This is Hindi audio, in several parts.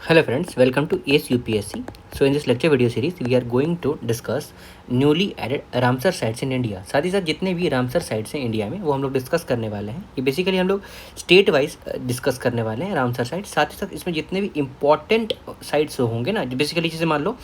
Hello friends, welcome to ACE UPSC. So in this lecture video series we are going to discuss newly added Ramsar sites in India. साथ ही साथ जितने भी रामसर साइट्स हैं इंडिया में वो हम लोग डिस्कस करने वाले हैं। ये बेसिकली हम लोग स्टेट वाइज डिस्कस करने वाले हैं रामसर साइट्स। साथ ही साथ इसमें जितने भी इंपॉर्टेंट साइट्स होंगे ना, बेसिकली जैसे मान लो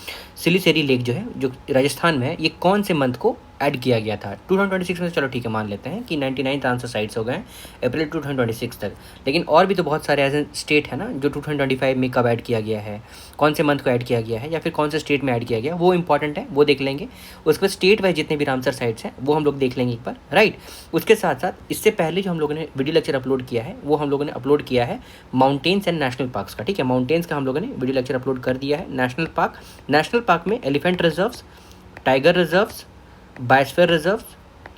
सिलीसेरी लेक जो है जो राजस्थान में है, ये कौन से मंथ को ऐड किया गया था 2026 में। चलो ठीक है, मान लेते हैं कि 99 रामसर साइट्स हो गए हैं अप्रैल 2026 तक। लेकिन और भी तो बहुत सारे ऐसे स्टेट है ना जो 2025 में कब ऐड किया गया है, कौन से मंथ को ऐड किया गया है, या फिर कौन से स्टेट में ऐड किया गया, वो इंपॉर्टेंट है, वो देख लेंगे। उसके बाद स्टेट वाइज जितने भी रामसर साइट्स हैं वो हम लोग देख लेंगे एक बार, राइट। उसके साथ साथ इससे पहले जो हम लोगों ने वीडियो लेक्चर अपलोड किया है वो हम लोगों ने अपलोड किया है माउंटेन्स एंड नेशनल पार्क्स का। ठीक है, माउंटेन्स का हम लोगों ने वीडियो लेक्चर अपलोड कर दिया है। नेशनल पार्क में elephant reserves, tiger reserves, biosphere reserves,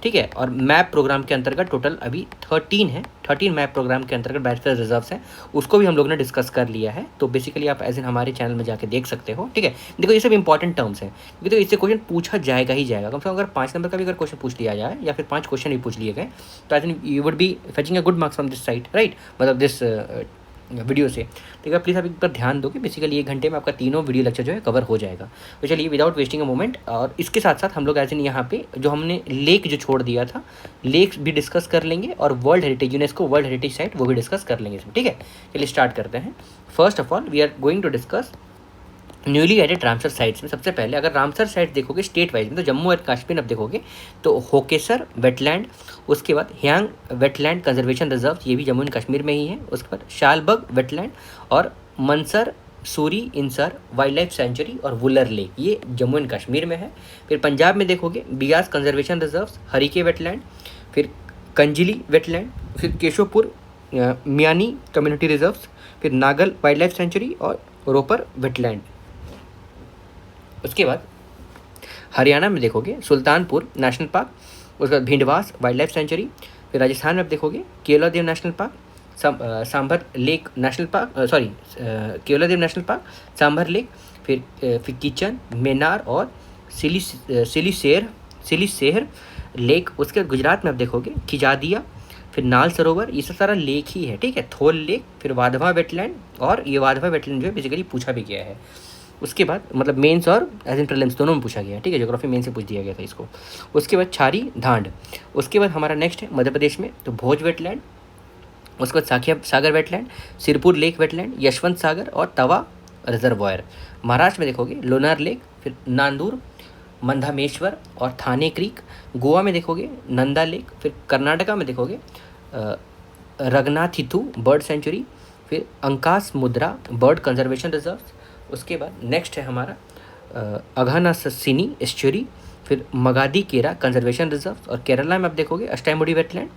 ठीक है। और मैप प्रोग्राम के अंतर्गत टोटल अभी 13 मैप प्रोग्राम के अंतर्गत बायोस्फीयर रिजर्व्स हैं, उसको भी हम लोगों ने डिस्कस कर लिया है। तो बेसिकली आप एज इन हमारे चैनल में जाके देख सकते हो, ठीक है। देखो ये सब इंपॉर्टेंट टर्म्स हैं क्योंकि तो इससे क्वेश्चन पूछा जाएगा ही जाएगा। कम से कम अगर 5 नंबर का भी अगर क्वेश्चन पूछ लिया जाए या फिर 5 क्वेश्चन भी पूछ लिए गए तो I think you would be fetching a good marks from this site, right, मतलब दिस वीडियो से। ठीक है, प्लीज़ आप एक बार ध्यान दो कि बेसिकली 1 घंटे में आपका तीनों वीडियो लेक्चर जो है कवर हो जाएगा। तो चलिए विदाउट वेस्टिंग अ मोमेंट, और इसके साथ साथ हम लोग एज इन यहाँ पे जो हमने लेक जो छोड़ दिया था, लेक भी डिस्कस कर लेंगे और world heritage, UNESCO world heritage site वो भी डिस्कस कर लेंगे इसमें। ठीक है, चलिए स्टार्ट करते हैं। First of all we are going to discuss newly added Ramsar sites में। सबसे पहले अगर रामसर साइट देखोगे स्टेट वाइज में तो जम्मू एंड कश्मीर अब देखोगे तो होकेसर वेटलैंड, उसके बाद ह्यांग वेटलैंड कंजर्वेशन रिजर्व, ये भी जम्मू एंड कश्मीर में ही है। उसके बाद शालबग वेटलैंड और Mansar Surinsar wildlife sanctuary और वुलर लेक, ये जम्मू एंड कश्मीर में है। फिर पंजाब में देखोगे Beas conservation reserve, Harike wetland, फिर कंजिली वेटलैंड, फिर केशोपुर मियानी कम्युनिटी रिजर्व, फिर नागल वाइल्ड लाइफ सेंचुरी और रोपर वेटलैंड। उसके बाद हरियाणा में देखोगे सुल्तानपुर नेशनल पार्क, उसके बाद भिंडवास वाइल्ड लाइफ सेंचुरी। फिर राजस्थान में आप देखोगे Keoladeo national park, sambar lake national park, Keoladeo national park, sambar lake, फिर किचन, मेनार और सिलीसेर लेक। उसके बाद गुजरात में आप देखोगे खिजादिया, फिर नाल सरोवर, ये सब सारा लेक ही है, ठीक है। थोल लेक, फिर वाधवा वेटलैंड, और ये वाधवा वेटलैंड जो है बेसिकली पूछा भी गया है। उसके बाद मतलब मेंस और एज इन प्रीलिम्स दोनों में पूछा गया है, ठीक है, ज्योग्राफी मेन से पूछ दिया गया था इसको। उसके बाद छारी धांड। उसके बाद हमारा नेक्स्ट है मध्य प्रदेश में तो भोज वेटलैंड, उसके बाद Sakhya Sagar wetland, Sirpur lake wetland, Yashwant Sagar और तवा रिजर्वायर। महाराष्ट्र में देखोगे लोनार लेक, फिर नांदूर, मंधामेश्वर और थाने क्रीक। गोवा में देखोगे नंदा लेक, फिर कर्नाटका में देखोगे रगनाथिथु बर्ड सेंचुरी, फिर अंकास मुद्रा बर्ड कंजर्वेशन रिजर्व। उसके बाद नेक्स्ट है हमारा अघानासिनी एस्चुरी, फिर मगादी केरा कंजर्वेशन रिजर्व। और केरला में आप देखोगे अष्टामुडी वेटलैंड,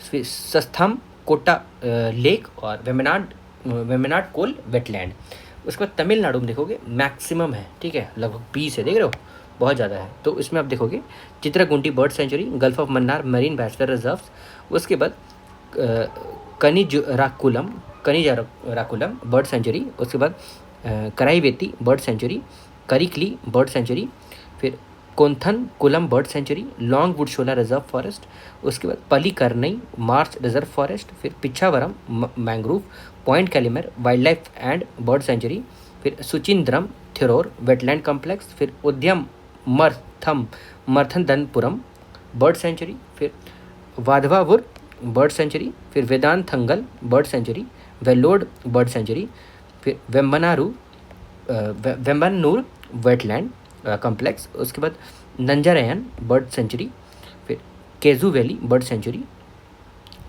फिर सस्थम कोटा लेक और वेमनाड कोल वेटलैंड। उसके बाद तमिलनाडु में देखोगे मैक्सिमम है, ठीक है, लगभग 20 है, देख रहे हो बहुत ज़्यादा है। तो इसमें आप देखोगे Chitrangudi bird sanctuary, gulf of Mannar marine biosphere reserve. उसके बाद कनिजाराकुलम बर्ड सेंचुरी। उसके बाद Karaivetti bird sanctuary, Karikili bird sanctuary, फिर Koonthankulam bird sanctuary, Longwood Shola reserve forest. उसके बाद पलीकरनई मार्च रिजर्व फॉरेस्ट, फिर Pichavaram mangrove, Point Calimere wildlife and bird sanctuary, फिर सुचिंद्रम थिरोर वेटलैंड कॉम्प्लेक्स, फिर उद्यम मर्थनदनपुरम बर्ड सेंचुरी, फिर वाधवावुर बर्ड सेंचुरी, फिर वेदांतंगल bird sanctuary, Vellode bird sanctuary, फिर वेम्बनूर वेटलैंड कॉम्प्लेक्स। उसके बाद नंजारयन बर्ड सेंचुरी, फिर Kazhuveli bird sanctuary,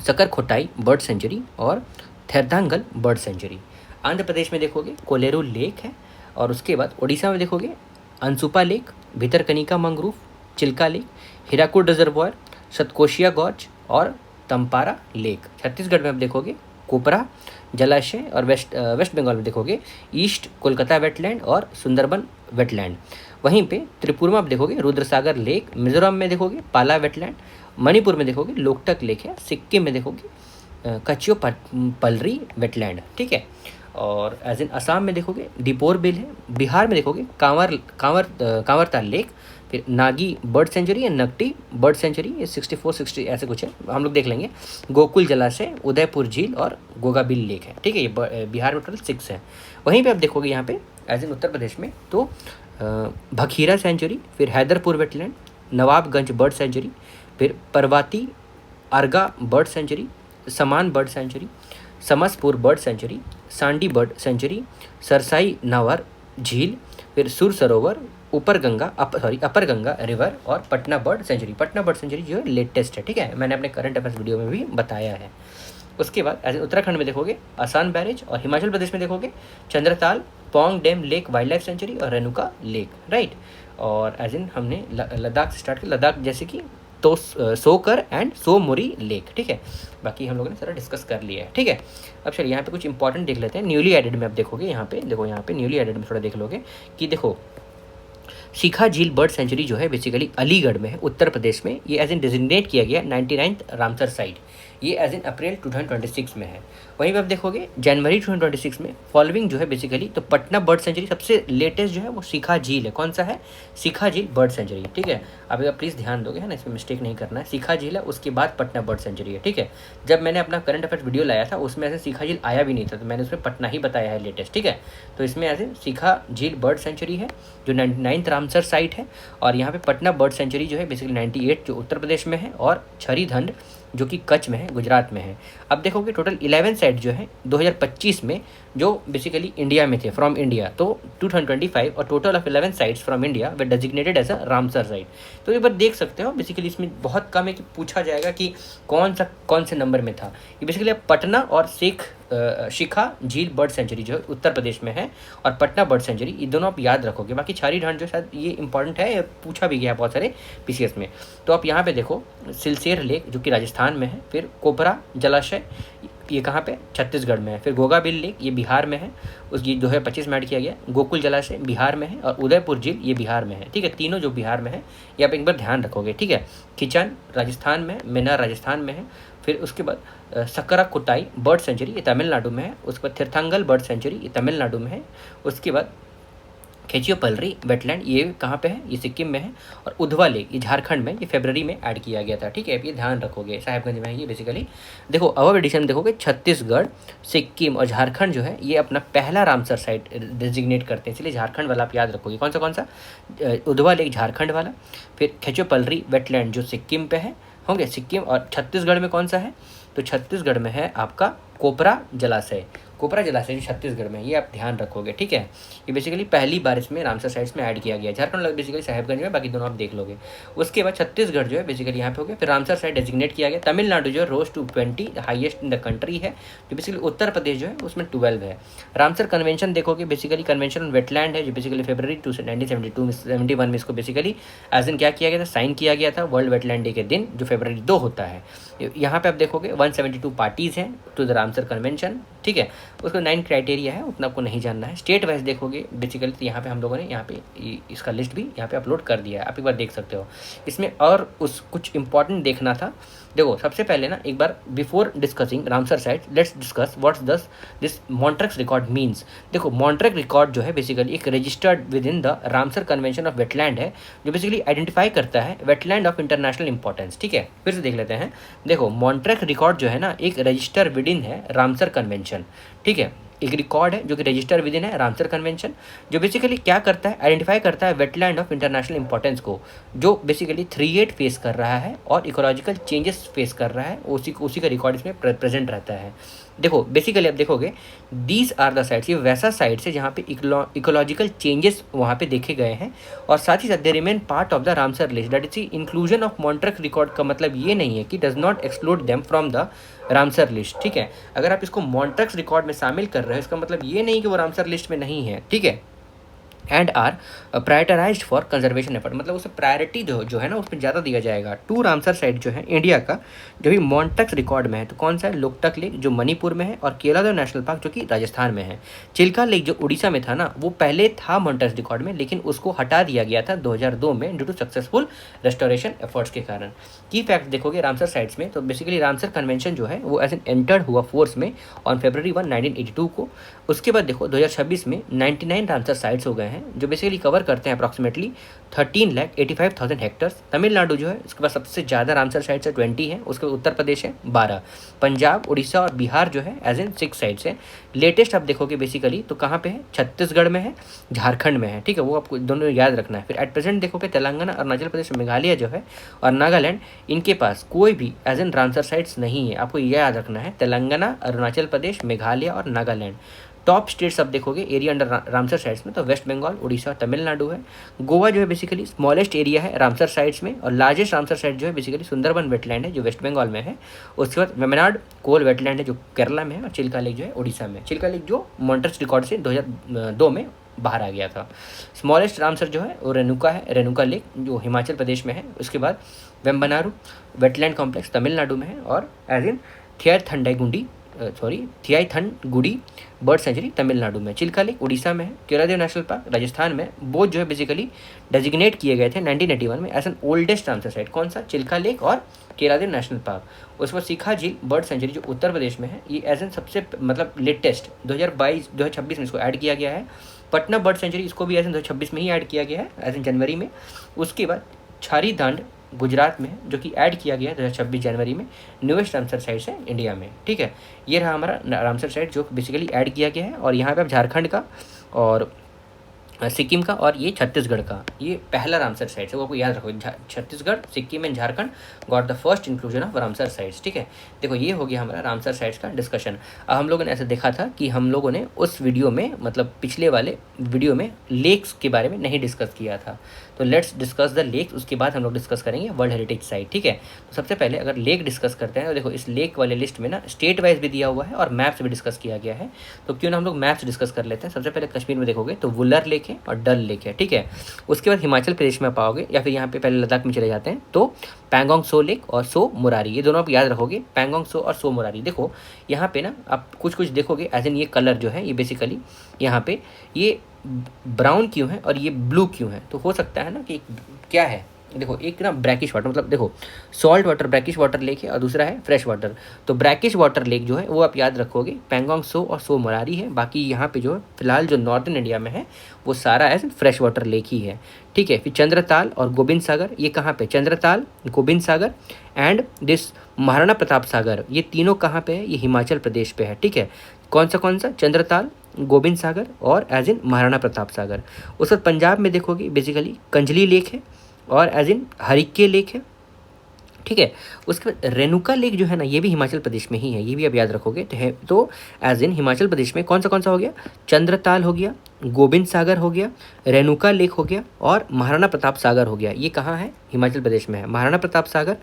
Sakkarakottai bird sanctuary और थेरदांगल बर्ड सेंचुरी। आंध्र प्रदेश में देखोगे कोलेरू लेक है। और उसके बाद उड़ीसा में देखोगे Ansupa lake, Bhitarkanika mangrove, Chilika lake, Hirakud reservoir, Satkosia gorge और तंपारा लेक। छत्तीसगढ़ में आप देखोगे कोपरा जलाशय, और वेस्ट बंगाल में देखोगे ईस्ट कोलकाता वेटलैंड और सुंदरबन वेटलैंड। वहीं पे त्रिपुरा में आप देखोगे रुद्रसागर लेक, मिजोरम में देखोगे पाला वेटलैंड, मणिपुर में देखोगे लोकटक लेक है, सिक्किम में देखोगे कचियो पलरी वेटलैंड, ठीक है। और एज इन असम में देखोगे दीपोर बिल है, बिहार में देखोगे कांवरताल लेक, फिर नागी बर्ड सेंचुरी या नकटी बर्ड सेंचुरी, ये 64-60 ऐसे कुछ है, हम लोग देख लेंगे। गोकुल जलाशय, उदयपुर झील और गोगाबिल लेक है, ठीक है। ये बिहार में टोटल 6 है। वहीं पे आप देखोगे यहाँ पे एज इन उत्तर प्रदेश में तो भखीरा सेंचुरी, फिर Haiderpur wetland, Nawabganj bird sanctuary, फिर Parvati Arga bird sanctuary, Saman bird sanctuary, Samaspur bird sanctuary, Sandi bird sanctuary, Sarsai Nawar Jheel, फिर सुर सरोवर, अपर गंगा रिवर और Patna bird sanctuary. Patna bird sanctuary जो है लेटेस्ट है, ठीक है, मैंने अपने करंट अफेयर्स वीडियो में भी बताया है। उसके बाद ऐसे उत्तराखंड में देखोगे आसान बैरेज, और हिमाचल प्रदेश में देखोगे Chandratal, Pong dam lake wild life sanctuary और रेणुका लेक, राइट। और एज इन हमने लद्दाख से स्टार्ट किया, लद्दाख जैसे कि तो सोकर एंड सोमोरी लेक, ठीक है। बाकी हम लोगों ने सारा डिस्कस कर लिया है, ठीक है। अब चलिए यहाँ पे कुछ इंपॉर्टेंट देख लेते हैं। न्यूली एडेड में आप देखोगे यहाँ पे, देखो यहाँ पे न्यूली एडेड में थोड़ा देख लोगे कि देखो शिखा झील बर्ड सेंचुरी जो है बेसिकली अलीगढ़ में है, उत्तर प्रदेश में। ये एज इन डिजिग्नेट किया गया 99th रामसर साइट, ये एज इन अप्रैल 2026 में है। वहीं पर आप देखोगे जनवरी 2026 में फॉलोइंग जो है बेसिकली तो पटना बर्ड सेंचुरी सबसे लेटेस्ट जो है वो शिखा झील है। कौन सा है? शिखा झील बर्ड सेंचुरी, ठीक है। अब प्लीज़ ध्यान दोगे है ना, इसमें मिस्टेक नहीं करना है। शिखा झील है, उसके बाद पटना बर्ड सेंचुरी है, ठीक है। जब मैंने अपना करंट अफेयर्स वीडियो लाया था उसमें ऐसे शिखा झील आया भी नहीं था, तो मैंने उसमें पटना ही बताया है लेटेस्ट, ठीक है। तो इसमें ऐसे शिखा झील बर्ड सेंचुरी है जो 99th रामसर साइट है, और यहाँ पे पटना बर्ड सेंचुरी जो है बेसिकली 98 जो उत्तर प्रदेश में है, और छरीधंड जो कि कच्छ में है, गुजरात में है। अब देखोगे टोटल 11 साइट जो है 2025 में जो बेसिकली इंडिया में थे फ्रॉम इंडिया, तो 2025 और total of 11 sites from India we designated as a Ramsar site. तो एक बार देख सकते हो बेसिकली इसमें बहुत कम है कि पूछा जाएगा कि कौन से नंबर में था। ये बेसिकली अब पटना और शिखा झील बर्ड सेंचुरी जो है उत्तर प्रदेश में है, और पटना बर्ड सेंचुरी, ये दोनों आप याद रखोगे। बाकी छारीढंड जो शायद ये इंपॉर्टेंट है, पूछा भी गया बहुत सारे पीसीएस में। तो आप यहाँ पे देखो सिलसेर लेक जो कि राजस्थान में है, फिर कोपरा जलाशय ये कहाँ पे? छत्तीसगढ़ में है। फिर गोगाबिल लेक ये बिहार में है, उसकी 2025 में ऐड किया गया। गोकुल जलाशय बिहार में है, और उदयपुर झील ये बिहार में है, ठीक है। तीनों जो बिहार में है ये आप एक बार ध्यान रखोगे, ठीक है। किचन राजस्थान में, मेना राजस्थान में है। फिर उसके बाद सकराकुटाई बर्ड सेंचुरी ये तमिलनाडु में है। उसके बाद तीर्थंगल बर्ड सेंचुरी ये तमिलनाडु में है। उसके बाद खेचियोपल्ली वेटलैंड ये कहाँ पे है? ये सिक्किम में है। और उधवा लेक ये झारखंड में, ये फरवरी में ऐड किया गया था, ठीक है। ये ध्यान रखोगे, साहिबगंज में है ये बेसिकली। देखो अब एडिशन देखोगे छत्तीसगढ़, सिक्किम और झारखंड जो है ये अपना पहला रामसर साइट डिजिग्नेट करते हैं, इसलिए झारखंड वाला आप याद रखोगे। कौन सा? उधवा लेक झारखंड वाला। फिर खेचियोपल्ली वेटलैंड जो सिक्किम पे है, होंगे सिक्किम। और छत्तीसगढ़ में कौन सा है? तो छत्तीसगढ़ में है आपका कोपरा जलाशय जो छत्तीसगढ़ में, ये आप ध्यान रखोगे, ठीक है। ये बेसिकली पहली बार इसमें रामसर साइट्स में ऐड किया गया। झारखंड बेसिकली साहिबगंज में, बाकी दोनों आप देख लोगे। उसके बाद छत्तीसगढ़ जो है बेसिकली यहाँ पे हो गया। फिर रामसर साइट डेजिग्नेट किया गया। तमिलनाडु जो है rose to 20 highest in the country है, जो बेसिकली उत्तर प्रदेश जो है उसमें 12 है। रामसर कन्वेंशन देखोगे बेसिकली कन्वेंशन ऑन वेटलैंड है, जो बेसिकली फरवरी 1971 में इसको बेसिकली एज इन क्या किया गया था? साइन किया गया था वर्ल्ड वेटलैंड डे के दिन, जो फरवरी 2 होता है। यहाँ पे आप देखोगे 172 पार्टीज हैं टू द रामसर कन्वेंशन, ठीक है। उसको 9 क्राइटेरिया है, उतना आपको नहीं जानना है। स्टेट वाइज देखोगे बेसिकली तो यहाँ पे हम लोगों ने यहाँ पे इसका लिस्ट भी यहाँ पे अपलोड कर दिया है, आप एक बार देख सकते हो इसमें। और कुछ इंपॉर्टेंट देखना था। देखो सबसे पहले ना एक बार before discussing Ramsar site let's discuss what's this Montreux record means. देखो मॉन्ट्रेक रिकॉर्ड जो है बेसिकली एक registered within the Ramsar convention of wetland है, जो बेसिकली आइडेंटिफाई करता है वेटलैंड ऑफ इंटरनेशनल इंपॉर्टेंस, ठीक है। फिर से देख लेते हैं। देखो मॉन्ट्रेक रिकॉर्ड जो है ना एक रजिस्टर विद इन है रामसर कन्वेंशन, ठीक है। एक रिकॉर्ड है जो कि रजिस्टर विद इन है रामसर कन्वेंशन, जो बेसिकली क्या करता है? आइडेंटिफाई करता है वेटलैंड ऑफ इंटरनेशनल इंपॉर्टेंस को, जो बेसिकली 3.8 फेस कर रहा है और इकोलॉजिकल चेंजेस फेस कर रहा है, उसी का रिकॉर्ड इसमें प्रेजेंट रहता है। देखो बेसिकली आप देखोगे दीज आर द साइट्स, ये वैसा साइट्स है जहाँ पे इकोलॉजिकल चेंजेस वहाँ पे देखे गए हैं, और साथ ही साथ they remain part of the Ramsar list. That is inclusion of Montreux record का मतलब ये नहीं है कि does not exclude them from the Ramsar list, ठीक है। अगर आप इसको मॉन्ट्रेक्स रिकॉर्ड में शामिल कर रहे हो इसका मतलब ये नहीं कि वो रामसर लिस्ट में नहीं है, ठीक है। And are prioritized for conservation effort, मतलब उसे प्रायोरिटी जो है ना उसमें ज़्यादा दिया जाएगा। 2 रामसर साइट जो है इंडिया का जो भी मॉन्ट्रेक्स रिकॉर्ड में है, तो कौन सा है? लोकटक लेक जो मणिपुर में है, और केलादेव नेशनल पार्क जो कि राजस्थान में है। चिल्का लेक जो उड़ीसा में था ना, वो पहले था मॉन्ट्रेक्स रिकॉर्ड में, लेकिन उसको हटा दिया गया था 2002 में due to successful restoration efforts के कारण। की फैक्ट देखोगे रामसर साइट्स में, तो बेसिकली रामसर कन्वेंशन जो है वो एज एन एंटर्ड हुआ फोर्स में ऑन फरवरी 1, 1982 को। उसके बाद देखो 2026 में 99 रामसर साइट्स हो गए हैं, हैं जो बेसिकली कवर करते हैं अप्रॉक्सीमेटली 13,85,000 हेक्टर्स। तमिलनाडु जो है उसके पास सबसे ज़्यादा रामसर साइट्स है 20 है, उसके बाद उत्तर प्रदेश है 12, पंजाब, उड़ीसा और बिहार जो है एज इन 6 साइट्स है। लेटेस्ट आप देखोगे बेसिकली तो कहाँ पे है, छत्तीसगढ़ में है, झारखंड में है, ठीक है, वो आपको दोनों याद रखना है। फिर एट प्रेजेंट देखोगे तेलंगाना, अरुणाचल प्रदेश, मेघालय जो है और नागालैंड, इनके पास कोई भी एज एन रामसर साइट्स नहीं है। आपको ये याद रखना है, तेलंगाना, अरुणाचल प्रदेश, मेघालय और नागालैंड। टॉप स्टेट्स आप देखोगे एरिया अंडर रामसर साइट्स में तो वेस्ट बंगाल, उड़ीसा, तमिलनाडु है। गोवा जो है बेसिकली स्मॉलेस्ट एरिया है रामसर साइट्स में, और लार्जेस्ट रामसर साइट जो है बेसिकली सुंदरबन वेटलैंड है जो वेस्ट बंगाल में है। उसके बाद वेमनाड कोल वेटलैंड है जो केरला में है, और चिल्का लेक जो है उड़ीसा में। चिल्का लेक जो मॉन्ट्रियल रिकॉर्ड से 2002 में बाहर आ गया था। स्मॉलेस्ट रामसर जो है वो रेणुका है, रेणुका लेक जो हिमाचल प्रदेश में है। उसके बाद वेम्बनारु वेटलैंड कॉम्प्लेक्स तमिलनाडु में है, और as in Thiathangudi bird sanctuary Tamil Nadu में। चिल्का लेक उड़ीसा में है। केरादेव नेशनल पार्क राजस्थान में। बोथ जो है बेसिकली डेजिग्नेट किए गए थे 1981 में as an oldest Ramsar site. कौन सा, चिल्का लेक और केरादेव नेशनल पार्क। उसके बाद सीखा झील बर्ड सेंचुरी जो उत्तर प्रदेश में है, ये एज एन सबसे मतलब लेटेस्ट 2026 में इसको ऐड किया गया है। पटना बर्ड सेंचुरी इसको भी एज एन 2026 में ही ऐड किया गया है एज एन जनवरी में। उसके बाद छारी दांड गुजरात में है जो कि ऐड किया गया है 2026 जनवरी में। न्यूएस्ट रामसर साइट्स है इंडिया में, ठीक है। ये रहा हमारा रामसर साइट जो बेसिकली ऐड किया गया है, और यहाँ पे आप झारखंड का और सिक्किम का और ये छत्तीसगढ़ का ये पहला रामसर साइट्स है, वो आपको याद रखो। Chhattisgarh, Sikkim and Jharkhand got the first inclusion of Ramsar sites, ठीक है। देखो ये हो गया हमारा रामसर साइट्स का डिस्कशन। अब हम लोगों ने ऐसे देखा था कि हम लोगों ने उस वीडियो में मतलब पिछले वाले वीडियो में लेक्स के बारे में नहीं डिस्कस किया था, तो लेट्स डिस्कस द लेक्स। उसके बाद हम लोग डिस्कस करेंगे वर्ल्ड हेरिटेज साइट, ठीक है। तो सबसे पहले अगर लेक डिस्कस करते हैं तो देखो इस लेक वाले लिस्ट में ना स्टेट वाइज भी दिया हुआ है और मैप्स भी डिस्कस किया गया है, तो क्यों ना हम लोग मैप्स डिस्कस कर लेते हैं। सबसे पहले कश्मीर में देखोगे तो वुलर लेक है और डल लेक है, ठीक है। उसके बाद हिमाचल प्रदेश में पाओगे, या फिर यहाँ पे पहले लद्दाख में चले जाते हैं तो पैंगोंग सो लेक और सो मुरारी, ये दोनों आप याद रखोगे, पैंगोंग सो और सो मुरारी। देखो यहाँ पे ना आप कुछ कुछ देखोगे एज एन ये कलर जो है ये बेसिकली यहाँ पे ये ब्राउन क्यों है और ये ब्लू क्यों है, तो हो सकता है ना कि क्या है। देखो एक ना ब्रैकिश वाटर मतलब देखो salt water brackish water lake है और दूसरा है फ्रेश वाटर। तो ब्रैकिश वाटर लेक जो है वो आप याद रखोगे पैंगोंग सो और सो मुरारी है। बाकी यहाँ पे जो है फिलहाल जो नॉर्दर्न इंडिया में है वो सारा एज फ्रेश वाटर लेक ही है, ठीक है। फिर चंद्रताल और गोबिंद सागर, ये कहाँ पे, चंद्रताल, गोबिंद सागर एंड दिस महाराणा प्रताप सागर, ये तीनों कहाँ पे है, ये हिमाचल प्रदेश पे है, ठीक है। कौन सा, चंद्रताल, गोबिंद सागर और एज इन महाराणा प्रताप सागर। उस वक्त पंजाब में देखोगे बेसिकली कंजली लेक है और एज इन हरिके लेक है, ठीक है। उसके बाद रेणुका लेक जो है ना ये भी हिमाचल प्रदेश में ही है, ये भी आप याद रखोगे। तो एज इन हिमाचल प्रदेश में कौन सा हो गया, चंद्रताल हो गया, गोबिंद सागर हो गया, रेणुका लेक हो गया और महाराणा प्रताप सागर हो गया। ये कहाँ है, हिमाचल प्रदेश में है। महाराणा प्रताप सागर,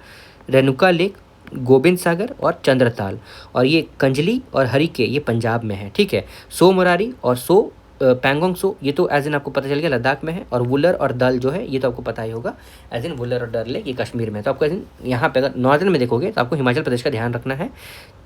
रेणुका लेक, गोबिंद सागर और चंद्रताल, और ये कंजली और हरिके ये पंजाब में है, ठीक है। सो मुरारी और सो पैंगोंग सो ये तो एज इन आपको पता चल गया लद्दाख में है, और वुलर और दल जो है ये तो आपको पता ही होगा एज इन वुलर और डल लेक ये कश्मीर में है। तो आपको एज इन यहाँ पे अगर नॉर्दर्न में देखोगे तो आपको हिमाचल प्रदेश का ध्यान रखना है।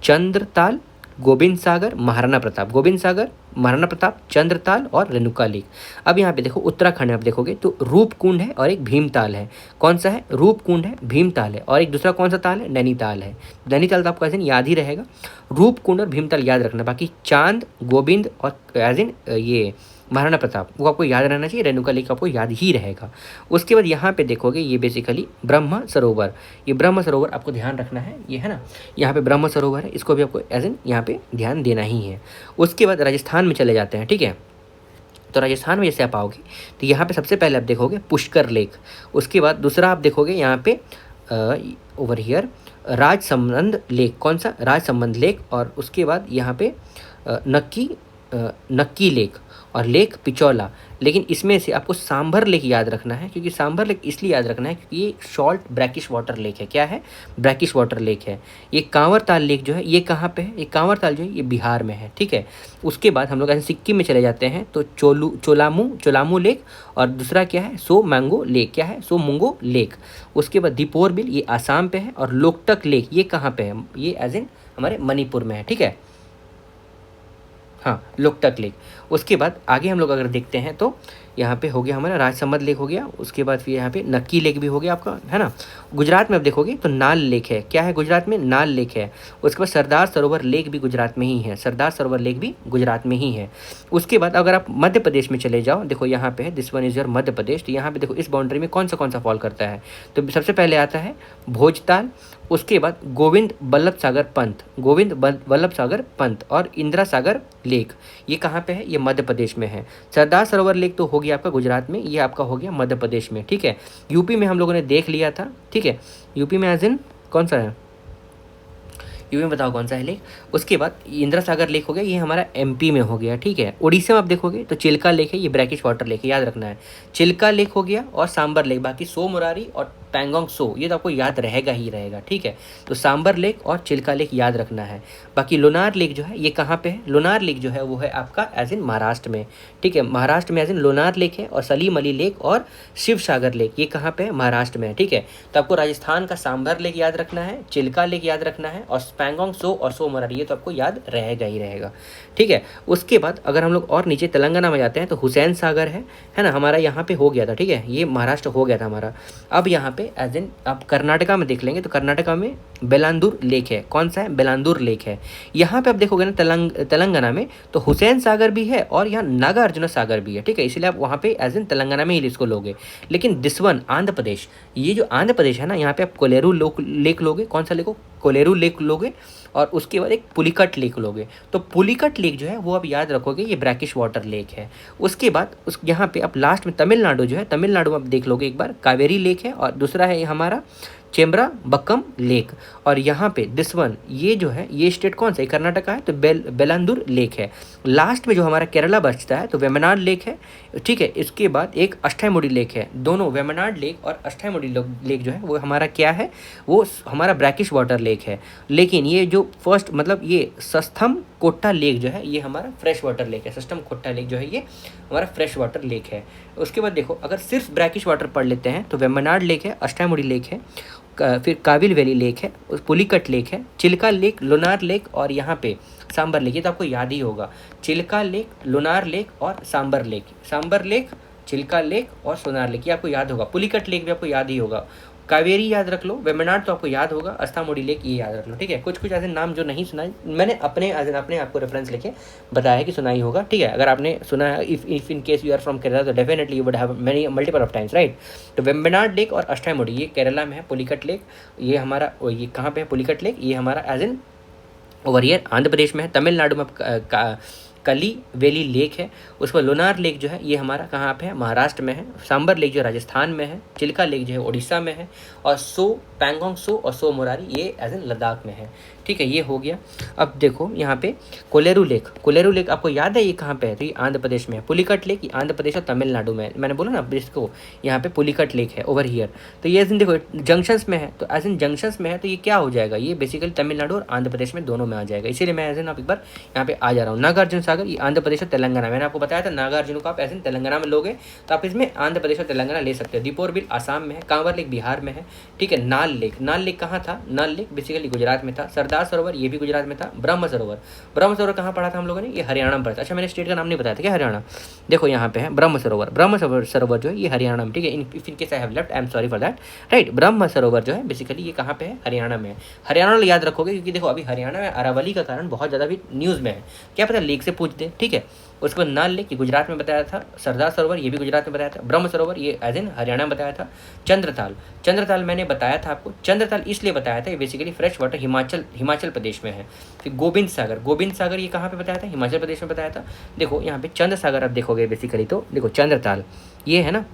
चंद्रताल, गोबिंद सागर, महाराणा प्रताप, गोबिंद सागर, महाराणा प्रताप, चंद्रताल और रेणुका लेक। अब यहाँ पे देखो उत्तराखंड में आप देखोगे तो रूपकुंड है और एक भीमताल है। कौन सा है, रूपकुंड है, भीमताल है, और एक दूसरा कौन सा ताल है, नैनीताल है। नैनीताल तो आपको एज इन याद ही रहेगा, रूपकुंड और भीमताल याद रखना। बाकी चांद, गोविंद और एज इन ये महाराणा प्रताप वो आपको याद रहना चाहिए, रेणुका लेक आपको याद ही रहेगा। उसके बाद यहाँ पे देखोगे ये बेसिकली ब्रह्म सरोवर, ये ब्रह्म सरोवर आपको ध्यान रखना है, ये है ना यहाँ पे ब्रह्म सरोवर है, इसको भी आपको एज इन यहाँ पे ध्यान देना ही है। उसके बाद राजस्थान में चले जाते हैं, ठीक है। तो राजस्थान में जैसे आप आओगे तो यहाँ पे सबसे पहले आप देखोगे पुष्कर लेक। उसके बाद दूसरा आप देखोगे यहाँ पे ओवर हियर राजसमंद लेक, कौन सा, राजसमंद लेक, और उसके बाद यहाँ पे नक्की लेक और लेक पिचौला। लेकिन इसमें से आपको सांभर लेक याद रखना है, क्योंकि सांभर लेक इसलिए याद रखना है क्योंकि ये शॉर्ट ब्रैकिश वाटर लेक है। क्या है, ब्रैकिश वाटर लेक है। ये कांवरताल लेक जो है ये कहाँ पे है, ये कांवरताल जो है ये बिहार में है, ठीक है। उसके बाद हम लोग ऐसे सिक्किम में चले जाते हैं तो चोलामू लेक, और दूसरा क्या है, सो मैंगो लेक, क्या है, सो मुंगो लेक। उसके बाद दीपोर बिल ये आसाम पे है, और लोकटक लेक ये कहाँ पे है, ये एज इन हमारे मणिपुर में है, ठीक है। हाँ, लोकटक लेक। उसके बाद आगे हम लोग अगर देखते हैं तो यहाँ पे हो गया हमारा राजसमंद लेक हो गया, उसके बाद फिर यहाँ पे नक्की लेक भी हो गया आपका, है ना। गुजरात में अब देखोगे तो नाल लेक है, क्या है गुजरात में, नाल लेक है। उसके बाद सरदार सरोवर लेक भी गुजरात में ही है, सरदार सरोवर लेक भी गुजरात में ही है। उसके बाद अगर आप मध्य प्रदेश में चले जाओ, देखो यहाँ पे है this one is your Madhya Pradesh, तो यहाँ पे देखो इस बाउंड्री में कौन सा फॉल करता है, तो सबसे पहले आता है भोजताल, उसके बाद गोविंद बल्लभ सागर पंत, गोविंद वल्लभ सागर पंत और इंदिरा सागर लेक, ये कहाँ पे है, ये मध्य प्रदेश में है। सरदार सरोवर लेक तो हो गया आपका गुजरात में, ये आपका हो गया मध्य प्रदेश में, ठीक है। यूपी में हम लोगों ने देख लिया था, ठीक है। यूपी में एज इन कौन सा है, यूपी में बताओ कौन सा है लेक। उसके बाद इंदिरा सागर लेक हो गया, ये हमारा एमपी में हो गया, ठीक है। उड़ीसा में आप देखोगे तो चिल्का लेक है, ये ब्रैकिश वाटर लेक है, याद रखना है। चिल्का लेक हो गया और सांबर लेक, बाकी सो मुरारी और पैंगोंग सो ये तो आपको याद रहेगा ही रहेगा, ठीक है। तो सांबर लेक और चिल्का लेक याद रखना है। बाकी लोनार लेक जो है ये कहाँ पे है, लोनार लेक जो है वो है आपका एज इन महाराष्ट्र में, ठीक है। महाराष्ट्र में एज इन लोनार लेक है, और सलीम अली लेक और शिव सागर लेक ये कहाँ पे है, महाराष्ट्र में है, ठीक है। तो आपको राजस्थान का सांभर लेक याद रखना है, चिल्का लेक याद रखना है, और पैंगोंग सो और सो मुरारी ये तो आपको याद रहेगा ही रहेगा, ठीक है। उसके बाद अगर हम लोग और नीचे तेलंगाना में जाते हैं तो हुसैन सागर है ना, हमारा यहाँ पे हो गया था, ठीक है, ये महाराष्ट्र हो गया था हमारा। अब यहाँ पे एज इन आप कर्नाटका में देख लेंगे तो कर्नाटका में बेलांदूर लेक है, कौन सा है, बेलांदूर लेक है। यहाँ पे आप देखोगे ना तेलंगाना में तो हुसैन सागर भी है और यहाँ नागार्जुन सागर भी है, ठीक है, इसलिए आप वहाँ पे एज इन तेलंगाना में ही इसको लोगे। लेकिन दिस वन आंध्र प्रदेश, ये जो आंध्र प्रदेश है ना, यहाँ पे आप कोलेरू लेक लोगे, कौन सा लेक, कोलेरू लेक लोगे, और उसके बाद एक पुलिकट लेक लोगे। तो पुलिकट लेक जो है वो आप याद रखोगे, ये ब्रैकिश वाटर लेक है। उसके बाद उस यहाँ पे आप लास्ट में तमिलनाडु जो है, तमिलनाडु में आप देख लोगे एक बार, कावेरी लेक है, और दूसरा है हमारा चेम्ब्रा बक्कम लेक। और यहाँ पे दिस वन ये जो है ये स्टेट कौन सा है, कर्नाटका है, तो बेलांदूर लेक है। लास्ट में जो हमारा केरला बचता है तो वेमनाड लेक है, ठीक है। इसके बाद एक अष्टामुडी लेक है, दोनों वेमनाड लेक और अष्टामुडी लेक जो है वो हमारा क्या है, वो हमारा ब्रैकिश वाटर लेक है। लेकिन ये जो फर्स्ट मतलब ये सस्थम कोट्टा लेक जो है ये हमारा फ्रेश वाटर लेक है, सस्टम कोट्टा लेक जो है ये हमारा फ्रेश वाटर लेक है। उसके बाद देखो अगर सिर्फ ब्रैकिश वाटर पढ़ लेते हैं तो वेमनाड लेक है, अष्टामुडी लेक है, फिर काबिल वैली लेक है, पुलिकट लेक है, चिल्का लेक, लोनार लेक और यहाँ पे सांबर लेक, ये तो आपको याद ही होगा। चिल्का लेक, लोनार लेक और सांबर लेक, चिल्का लेक और सोनार लेक ये आपको याद होगा। पुलिकट लेक भी आपको याद ही होगा। कावेरी याद रख लो, वेमनाड तो आपको याद होगा, अस्थामुडी लेक ये याद रख लो, ठीक है। कुछ ऐसे नाम जो नहीं सुना मैंने अपने आपको रेफरेंस लेके बताया है कि सुना ही होगा, ठीक है। अगर आपने सुना है, if in case you are from Kerala तो definitely you would have many multiple of times, right. तो वेम्बनाड लेक और अष्टामुडी ये केरला में है, पुलिकट लेक ये हमारा ये कहाँ पे है, पुलिकट लेक ये हमारा as in over here Andhra Pradesh में है। तमिलनाडु में कली वैली लेक है। उसके बाद लोनार लेक जो है ये हमारा कहाँ पे है, महाराष्ट्र में है। सांबर लेक जो राजस्थान में है। चिल्का लेक जो है उड़ीसा में है। और पैंगोंग सो और सो मुरारी ये एज इन लद्दाख में है, ठीक है। ये हो गया। अब देखो यहाँ पे कोलेरू लेक आपको याद है ये कहाँ पे है, तो ये आंध्र प्रदेश में है। पुलिकट लेक ये आंध्र प्रदेश और तमिलनाडु में है। मैंने बोला ना इसको यहाँ पे पुलिकट लेक है ओवर हियर। तो ये एज इन देखो जंक्शंस में है, तो एज इन जंक्शंस में है तो ये क्या हो जाएगा, ये बेसिकली तमिलनाडु और आंध्र प्रदेश में दोनों में आ जाएगा। इसीलिए मैं एज इन आप एक बार यहाँ पे आ जा रहा हूँ। नागार्जुन सागर ये आंध्र प्रदेश और तेलंगाना, मैंने आपको बताया था नागार्जुन को आप एज इन तेलंगाना में लोगे तो आप इसमें आंध्र प्रदेश और तेलंगाना ले सकते हो। दीपोर बिल आसाम में है। कांवर लेक बिहार में है, ठीक है। नाल लेक कहाँ था, नाल लेक बेसिकली गुजरात में था। सरदार सरोवर ये भी गुजरात में था। ब्रह्म सरोवर कहाँ पढ़ा था हम लोगों ने, ये हरियाणा में पढ़ा था। अच्छा मैंने स्टेट का नाम नहीं बताया था क्या, हरियाणा। देखो यहाँ पे है ब्रह्म सरोवर जो है ये हरियाणा में, ठीक है। If in case I have left I am sorry for that, right. ब्रह्म सरोवर जो है बेसिकली ये कहाँ पे है, हरियाणा में है। हरियाणा याद रखोगे क्योंकि देखो अभी हरियाणा में अरावली का कारण बहुत ज़्यादा भी न्यूज़ में है, क्या पता लेक से पूछ दे, ठीक है। उसके बाद नाल लेक ये गुजरात में बताया था। सरदार सरोवर ये भी गुजरात में बताया था। ब्रह्म सरोवर ये एज इन हरियाणा में बताया था। चंद्रताल मैंने बताया था आपको, चंद्रताल इसलिए बताया था ये basically fresh water Himachal Pradesh में है। फिर गोविंद सागर ये कहाँ पे बताया था, हिमाचल प्रदेश में बताया था। देखो यहाँ पे चंद्र सागर आप देखोगे बेसिकली तो देखो चंद्रताल ये है ना,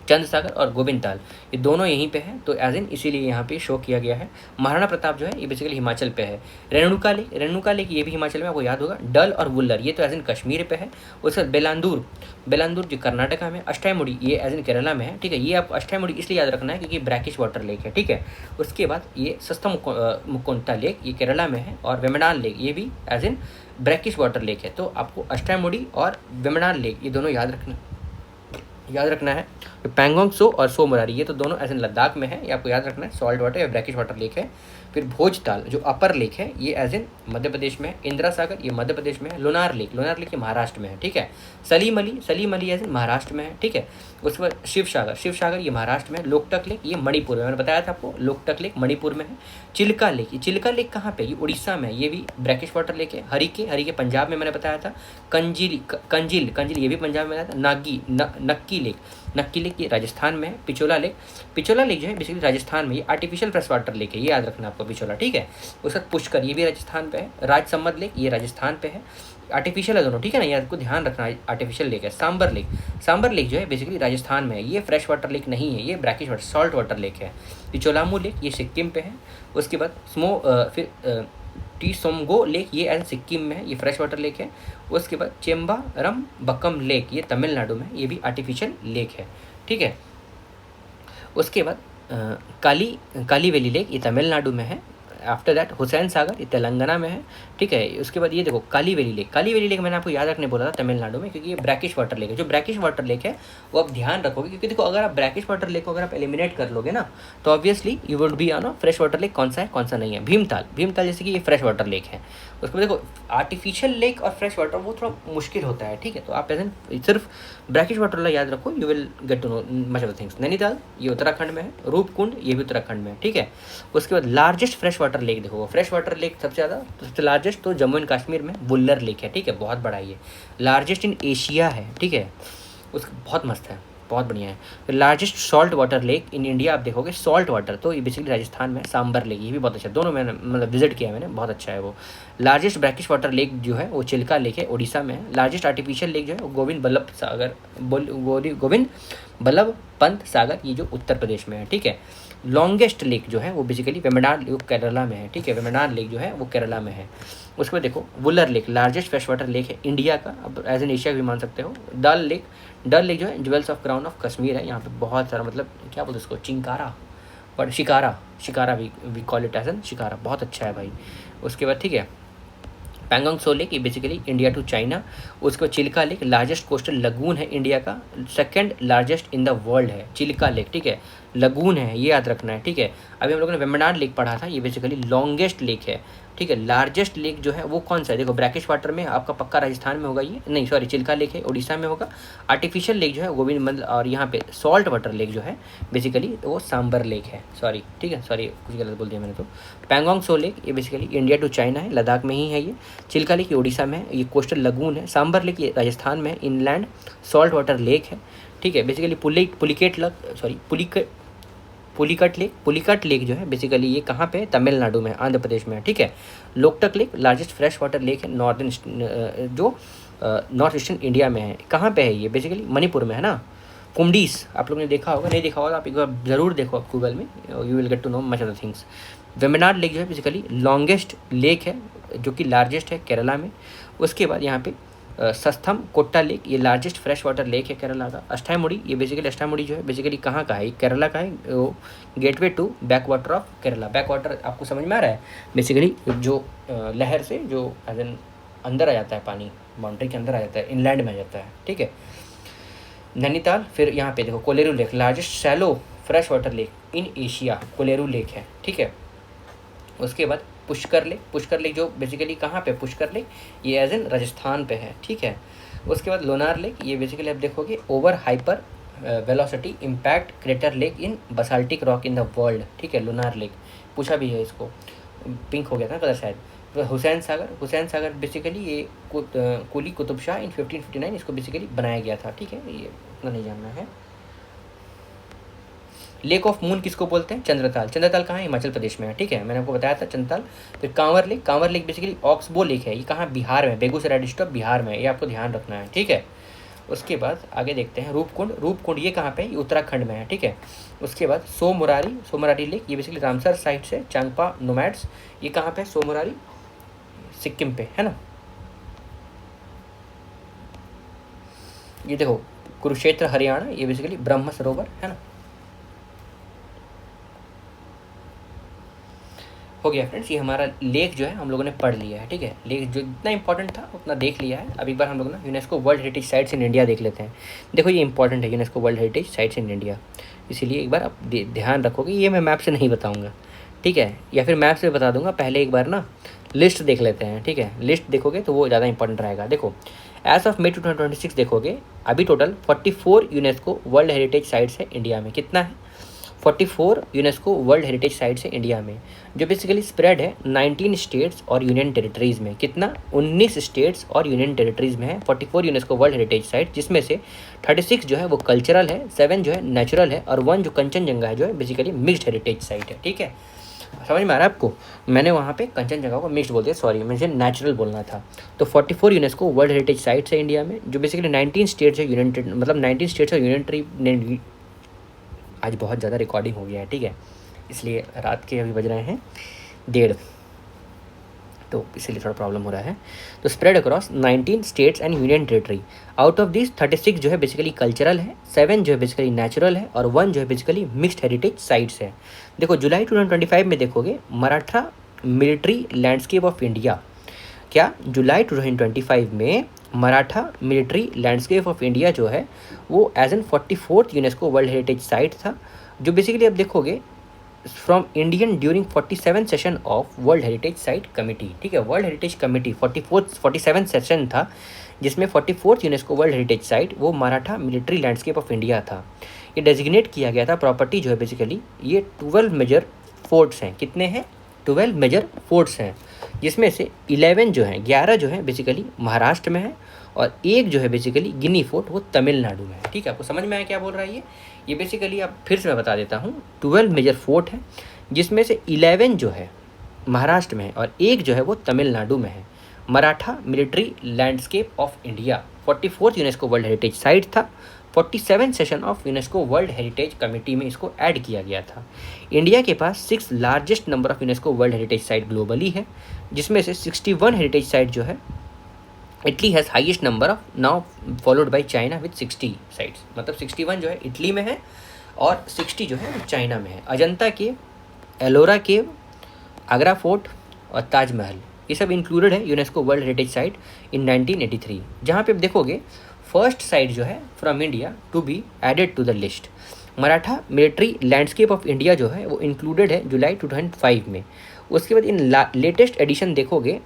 चंद सागर और गोविंद ताल ये दोनों यहीं पे है, तो एज इन इसीलिए यहाँ पे शो किया गया है। महाराणा प्रताप जो है ये बेसिकली हिमाचल पे है। रेणुका लेक ये भी हिमाचल में, आपको याद होगा। डल और वुल्लर ये तो एज इन कश्मीर पे है। उसके बाद बेलांदूर जो कर्नाटका में। अष्टामुडी ये एज इन केरला में है, ठीक है। ये आपको अष्टामुडी इसलिए याद रखना है क्योंकि ब्रैकिश वाटर लेक है, ठीक है। उसके बाद ये सस्ता मुकोंटा लेक ये केरला में है। और वेमनाड लेक ये भी as an brackish water lake है। तो आपको अष्टामुडी और वेमनाड लेक ये दोनों याद रखना है। पैंगोंग सो और सो मुरारी ये तो दोनों एज इन लद्दाख में है, ये आपको याद रखना है। सॉल्ट वाटर या ब्रैकिश वाटर लेक है, फिर भोजताल जो अपर लेक है ये एज इन मध्य प्रदेश में है। इंदिरा सागर ये मध्य प्रदेश में है। लोनार लेक ये महाराष्ट्र में है, ठीक है। सलीम अली एज इन महाराष्ट्र में है, ठीक है। उसके बाद शिव सागर ये महाराष्ट्र में है। लोकटक लेक ये मणिपुर में, मैंने बताया था आपको, लोकटक लेक मणिपुर में है। चिल्का लेक कहाँ पे, ये उड़ीसा में है, ये भी ब्रैकिश वाटर लेक है। हरिके पंजाब में मैंने बताया था। कंजिल ये भी पंजाब में बताया था। नक्की लेक ये राजस्थान में है। पिछोला लेक जो है बेसिकली राजस्थान में, ये आर्टिफिशियल फ्रेश वाटर लेक है, ये याद रखना आपको, पिछोला, ठीक है। उसके बाद पुष्कर ये भी राजस्थान पे है। राजसमंद लेक ये राजस्थान पे है, आर्टिफिशियल है दोनों, ठीक है ना, ये आपको ध्यान रखना है, आर्टिफिशियल लेक है। सांबर लेक जो है बेसिकली राजस्थान में है, ये फ्रेश वाटर लेक नहीं है, ये brackish water salt water lake है। पिचोलामू लेक ये सिक्किम पे है। उसके बाद टीसोमगो लेक ये एज सिक्किम में है, ये फ्रेश वाटर लेक है। उसके बाद चेम्बारम बक्कम लेक ये तमिलनाडु में, ये भी आर्टिफिशियल लेक है, ठीक है। उसके बाद काली वैली लेक ये तमिलनाडु में है। आफ्टर दैट हुसैन सागर ये तेलंगाना में है, ठीक है। उसके बाद ये देखो काली वैली लेक मैंने आपको याद रखने बोला था तमिलनाडु में, क्योंकि ये ब्रैकिश वाटर लेक है। जो ब्रैकिश वाटर लेक है वो आप ध्यान रखोगे, क्योंकि देखो अगर आप ब्रैकिश वाटर लेक को अगर आप एलिमिनेट कर लोगे ना तो obviously you would be on fresh water lake कौन सा है कौन सा नहीं है। भीमताल जैसे कि ये फ्रेश वाटर लेक है। उसके बाद देखो आर्टिफिशियल लेक और फ्रेश वाटर वो थोड़ा मुश्किल होता है, ठीक है। तो आप ऐसे सिर्फ ब्रैकिश वाटर वाला याद रखो, you will get to know much of things. Nainital ये उत्तराखंड में है। रूपकुंड ये भी उत्तराखंड में है, ठीक है। उसके बाद लार्जेस्ट फ्रेश वाटर लेक देखो, फ्रेश वाटर लेक सबसे लार्जेस्ट तो जम्मू एंड कश्मीर में वुल्लर लेक है, ठीक है, बहुत बड़ा ये लार्जेस्ट इन एशिया है, ठीक है। उसका बहुत मस्त है, बहुत बढ़िया है। Largest salt water lake in India आप देखोगे सॉल्ट वाटर, तो ये बेसिकली राजस्थान में सांबर लेक, ये भी बहुत अच्छा है, दोनों मैंने मतलब विजिट किया है मैंने, बहुत अच्छा है वो। लार्जेस्ट ब्रैकिश वाटर लेक जो है वो चिल्का लेक है, उड़ीसा में है। लार्जेस्ट आर्टिफिशियल लेक जो है वो गोविंद बल्लभ पंत सागर, ये जो उत्तर प्रदेश में है, ठीक है। लॉन्गेस्ट लेक जो है वो बेसिकली वेम्बनाड केरला में है, ठीक है, वेम्बनाड लेक जो है वो केरला में है। उसके बाद देखो Wular lake largest fresh water lake है इंडिया का, अब एज एन एशिया भी मान सकते हो। डल लेक जो है jewels of crown of Kashmir है, यहाँ पे बहुत सारा मतलब क्या बोलते हैं उसको, chinkara but shikara we call it as an shikara, बहुत अच्छा है भाई। उसके बाद ठीक है पैंगोंग सो लेक, ये बेसिकली इंडिया टू चाइना। उसके बाद Chilika lake largest coastal lagoon है इंडिया का, second largest in the world है चिल्का लेक, ठीक है, लगून है, ये याद रखना है, ठीक है। अभी हम लोगों ने वेम्बनाड लेक पढ़ा था, ये बेसिकली लॉन्गेस्ट लेक है, ठीक है। लार्जेस्ट लेक जो है वो कौन सा है, देखो ब्रैकिश वाटर में आपका पक्का राजस्थान में होगा, ये नहीं सॉरी चिल्का लेक है उड़ीसा में होगा। आर्टिफिशियल लेक जो है गोविंद मतलब, और यहाँ पे सॉल्ट वाटर लेक जो है बेसिकली वो सांबर लेक है, सॉरी ठीक है, सॉरी कुछ गलत बोल दिया मैंने। तो पैंगोंग सो लेक ये बेसिकली इंडिया टू चाइना है, लद्दाख में ही है ये। चिल्का लेक ये उड़ीसा में है, ये कोस्टल लगून है। सांबर लेक ये राजस्थान में है, इनलैंड सॉल्ट वाटर लेक है, ठीक है। बेसिकली पुलिकट लेक जो है बेसिकली ये कहाँ पे है, तमिलनाडु में, आंध्र प्रदेश में है, ठीक है। Loktak lake largest fresh water lake है नॉर्थ ईस्टर्न इंडिया में है, कहाँ पे है ये, बेसिकली मणिपुर में है ना। कुमडीस आप लोगों ने देखा होगा, नहीं देखा होगा आप एक बार ज़रूर देखो आप गूगल में, you will get to know much of the things. Vembanad lake जो है बेसिकली लॉन्गेस्ट लेक है जो कि लार्जेस्ट है केरला में। उसके बाद यहाँ पे सस्थम कोट्टा लेक ये लार्जेस्ट फ्रेश वाटर लेक है केरला का। अष्टामुड़ी ये बेसिकली अष्टामुड़ी जो है बेसिकली कहाँ का है, केरला का है, वो gateway to backwater of Kerala. Backwater आपको समझ में आ रहा है, बेसिकली जो लहर से जो एज एन अंदर आ जाता है, पानी बाउंड्री के अंदर आ जाता है, इनलैंड में आ जाता है, ठीक है। नैनीताल, फिर यहाँ पे देखो Kolleru lake largest shallow fresh water lake in Asia, Kolleru lake है, ठीक है। उसके बाद पुष्कर लेक जो बेसिकली कहाँ पे, पुष्कर लेक ये एज इन राजस्थान पे है, ठीक है। उसके बाद लोनार लेक ये बेसिकली आप देखोगे over hyper velocity impact crater lake in basaltic rock in the world, ठीक है। लोनार लेक पूछा भी है, इसको पिंक हो गया था कलर शायद। तो हुसैन सागर बेसिकली ये कुली कुतुब शाह इन 1559 इसको बेसिकली बनाया गया था, ठीक है, ये उतना नहीं जानना है। लेक ऑफ मून किसको बोलते हैं, चंद्रताल कहाँ है, हिमाचल प्रदेश में है, ठीक है, मैंने आपको बताया था चंद्रताल। फिर Kanwar lake basically oxbow lake है, ये कहाँ बिहार में, बेगूसराय डिस्ट्रिक्ट बिहार में, ये आपको ध्यान रखना है, ठीक है। उसके बाद आगे देखते हैं रूपकुंड ये कहाँ पे, ये उत्तराखंड में है, ठीक है। उसके बाद सोमरारी लेक ये बेसिकली रामसर साइट से चांगपा नोमैड्स, ये कहाँ पे, सोमरारी सिक्किम पे है ना। ये देखो कुरुक्षेत्र हरियाणा, ये बेसिकली ब्रह्म सरोवर है ना। हो गया फ्रेंड्स, ये हमारा लेक जो है हम लोगों ने पढ़ लिया है, ठीक है। लेक जो इतना इंपॉर्टेंट था उतना देख लिया है। अब एक बार हम लोग ना UNESCO world heritage sites in India देख लेते हैं। देखो ये इंपॉर्टेंट है UNESCO world heritage sites in India, इसीलिए एक बार आप ध्यान रखोगे, ये मैं मैप से नहीं बताऊँगा, ठीक है, या फिर मैप से बता दूंगा। पहले एक बार ना लिस्ट देख लेते हैं, ठीक है। लिस्ट देखोगे तो वो ज़्यादा इंपॉर्टेंट रहेगा। देखो एज ऑफ मे 2026 देखोगे अभी total 44 UNESCO world heritage sites है इंडिया में। कितना है? 44 यूनेस्को वर्ल्ड हेरिटेज साइट्स है इंडिया में, जो बेसिकली स्प्रेड है 19 स्टेट्स और यूनियन टेरिटरीज़ में। कितना? 19 स्टेट्स और यूनियन टेरिटरीज़ में है 44 यूनेस्को वर्ल्ड हेरिटेज साइट, जिसमें से 36 जो है वो कल्चरल है, 7 जो है नेचुरल है और 1 जो कंचनजंगा है जो है बेसिकली मिक्स्ड हेरिटेज साइट है। ठीक है, समझ में आ रहा है आपको? मैंने वहाँ पे कंचनजंगा को मिक्स्ड बोल दिया, सॉरी, मुझे नेचुरल बोलना था। तो 44 यूनेस्को वर्ल्ड हेरिटेज साइट्स है इंडिया में, जो बेसिकली 19 स्टेट्स है यूनियन, मतलब 19 स्टेट्स और यूनियन। आज बहुत ज़्यादा रिकॉर्डिंग हो गया है, ठीक है, इसलिए रात के अभी बज रहे हैं 1:30, तो इसलिए थोड़ा प्रॉब्लम हो रहा है। तो spread across 19 states and union territory. Out of this 36 जो है बेसिकली कल्चरल है, 7 जो है बेसिकली नेचुरल है और 1 जो है बेसिकली मिक्स्ड हेरिटेज साइट्स है। देखो जुलाई 2025 में देखोगे Maratha military landscape of India, क्या जुलाई 2025 में Maratha military landscape of India जो है वो as an 44th UNESCO world heritage site था, जो बेसिकली अब देखोगे from Indian during 47 session of world heritage site committee. ठीक है, वर्ल्ड हेरिटेज कमेटी 47 सेशन था, जिसमें 44th UNESCO world heritage site वो Maratha military landscape of India था। ये डेजिग्नेट किया गया था। प्रॉपर्टी जो है बेसिकली ये 12 मेजर फोर्ट्स हैं। कितने हैं? 12 मेजर फोर्ट्स हैं, जिसमें से 11 जो हैं, 11 जो है बेसिकली महाराष्ट्र में है और एक जो है बेसिकली गिनी फोर्ट वो तमिलनाडु में है। ठीक है, आपको समझ में आया क्या बोल रहा है ये बेसिकली आप फिर से मैं बता देता हूँ। 12 मेजर फोर्ट है, जिसमें से 11 जो है महाराष्ट्र में है और एक जो है वो तमिलनाडु में है। Maratha military landscape of India 44th UNESCO world heritage site था। 47 session of UNESCO world heritage committee में इसको ऐड किया गया था। इंडिया के पास 6 largest number of UNESCO world heritage site globally है, जिसमें से 61 हेरिटेज साइट जो है Italy has highest number of, now followed by China with 60 sites. मतलब 61 जो है इटली में है और 60 जो है वो चाइना में है। Ajanta cave, Ellora cave, Agra fort और ताजमहल ये सब इंक्लूडेड है UNESCO world heritage site in 1983, जहाँ पे देखोगे फर्स्ट साइट जो है from India to be added to the list. Maratha military landscape of India जो है वो इंक्लूडेड है जुलाई 2005 में। उसके बाद इन लेटेस्ट एडिशन देखोगे